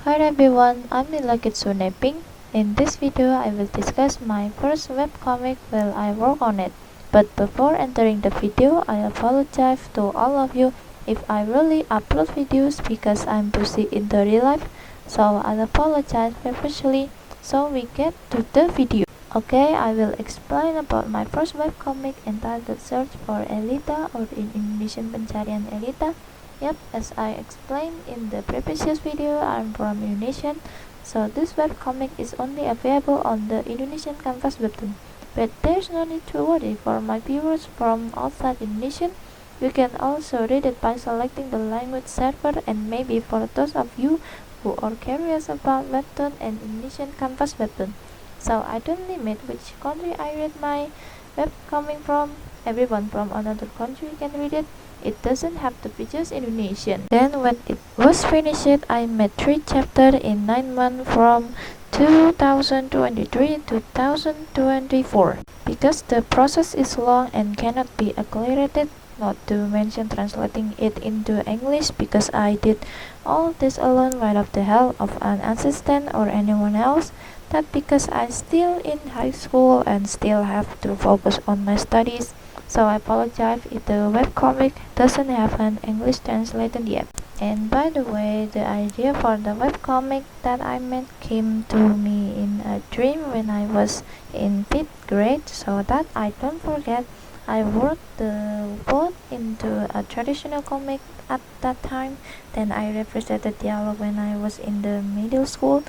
Hi everyone, I'm Nila Ping. In this video, I will discuss my first webcomic while I work on it. But before entering the video, I apologize to all of you if I really upload videos because I'm busy in the real life. So I'll apologize professionally. So we get to the video. Okay, I will explain about my first webcomic entitled Search for Elita, or in Indonesian Pencarian Elita. Yep, as I explained in the previous video, I'm from Indonesia, so this webcomic is only available on the Indonesian canvas webtoon. But there's no need to worry for my viewers from outside Indonesia. You can also read it by selecting the language server, and maybe for those of you who are curious about webtoon and Indonesian canvas webtoon. So I don't limit which country I read my webcomic from. Everyone from another country can read it. It doesn't have to be just Indonesian. Then when it was finished, I made 3 chapters in 9 months from 2023 to 2024. Because the process is long and cannot be accelerated, not to mention translating it into English, because I did all this alone without the help of an assistant or anyone else. That because I'm still in high school and still have to focus on my studies. So I apologize if the webcomic doesn't have an English translation yet. And by the way, the idea for the webcomic that I made came to me in a dream when I was in 5th grade, so that I don't forget. I worked the both into a traditional comic at that time. Then I represented dialogue when I was in the middle school.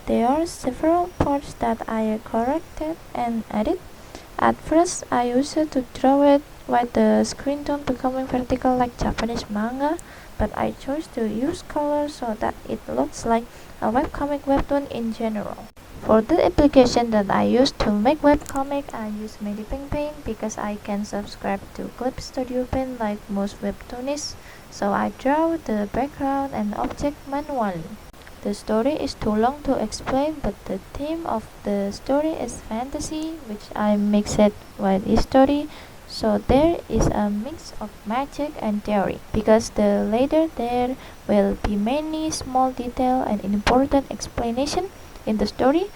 There are several parts that I corrected and added. At first, I used to draw it with the screen tone becoming vertical like Japanese manga, but I chose to use color so that it looks like a webcomic webtoon in general. For the application that I use to make webcomic, I use Medibang Paint because I can subscribe to Clip Studio Paint like most webtoonists, so I draw the background and object manually. The story is too long to explain, but the theme of the story is fantasy, which I mixed with history, so there is a mix of magic and theory. Because later there will be many small details and important explanation in the story.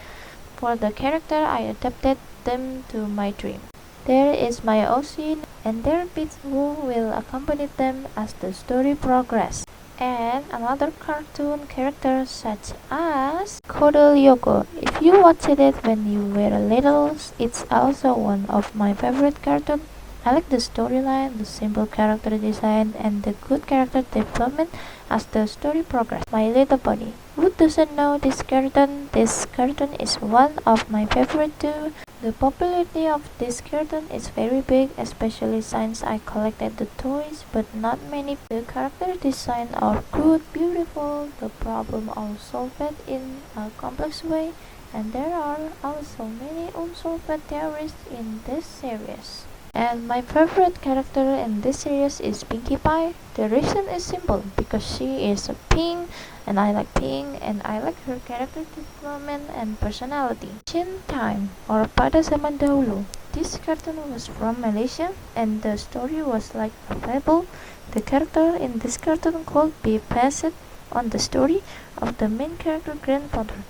For the character, I adapted them to my dream. There is my OC, and their bits who will accompany them as the story progresses. And another cartoon character such as Kodel Yoko. If you watched it when you were little, it's also one of my favorite cartoons. I like the storyline, the simple character design, and the good character development as the story progresses. My Little Pony. Who doesn't know this cartoon? This cartoon is one of my favorite too. The popularity of this cartoon is very big, especially since I collected the toys, but not many. The character design are good, beautiful, the problem are solved in a complex way, and there are also many unsolved theories in this series. And my favorite character in this series is Pinkie Pie. The reason is simple, because she is pink, and I like pink, and I like her character development and personality. Ancient time, or pada zaman dahulu. This cartoon was from Malaysia, and the story was like a fable. The character in this cartoon could be based on the story of the main character grandfather.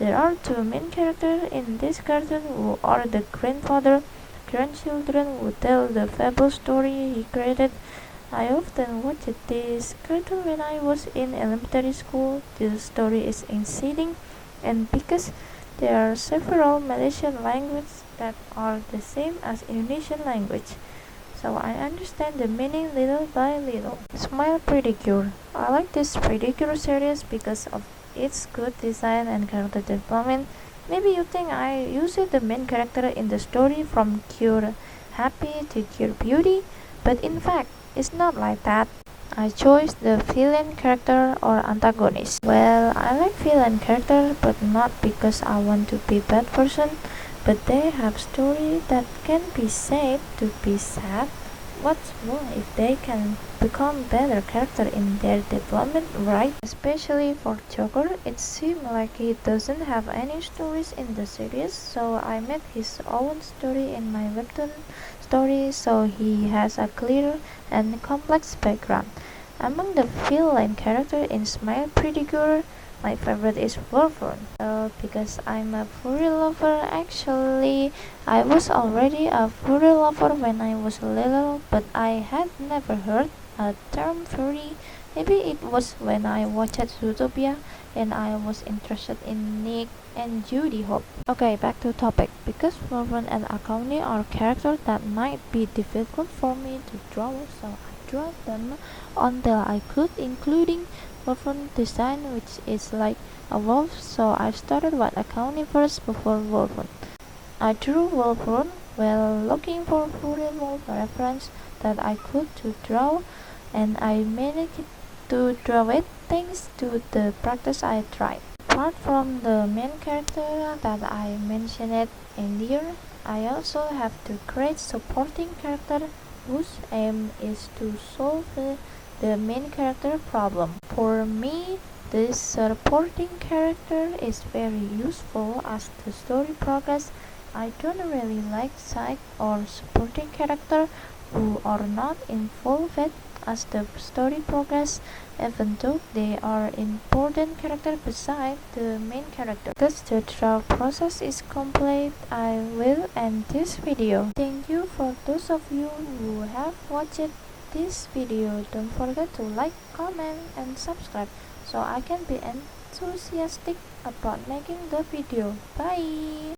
There are 2 main characters in this cartoon who are the grandchildren who tell the fable story he created. I often watched this cartoon when I was in elementary school. The story is exciting, and because there are several Malaysian languages that are the same as Indonesian language, so I understand the meaning little by little. Smile Pedicure. I like this Pedicure series because of its good design and character development. Maybe you think I used the main character in the story from Cure Happy to Cure Beauty, but in fact, it's not like that. I chose the villain character or antagonist. Well, I like villain character, but not because I want to be bad person, but they have story that can be said to be sad. What's more, if they can become better character in their development, right? Especially for Joker, it seems like he doesn't have any stories in the series, so I made his own story in my webtoon story, so he has a clear and complex background. Among the villain character in Smile Pretty Girl, My favorite is Wolverine. Because I'm a furry lover. Actually, I was already a furry lover when I was little, but I had never heard a term furry. Maybe it was when I watched Zootopia and I was interested in Nick and Judy Hope. Okay, back to topic. Because Wolverine and Akane are characters that might be difficult for me to draw, so I drew them until I could, including Wolverine design, which is like a wolf, so I started with Akane first before Wolverine. I drew Wolverine while looking for furry wolf reference that I could to draw, and I managed to draw it thanks to the practice I tried. Apart from the main character that I mentioned earlier, I also have to create supporting character whose aim is to solve the main character problem. For me, this supporting character is very useful as the story progresses. I don't really like side or supporting character who are not involved as the story progresses, even though they are important character beside the main character. Because the draw process is complete, I will end this video. Thank you for those of you who have watched this video. Don't forget to like, comment, and subscribe so I can be enthusiastic about making the video. Bye!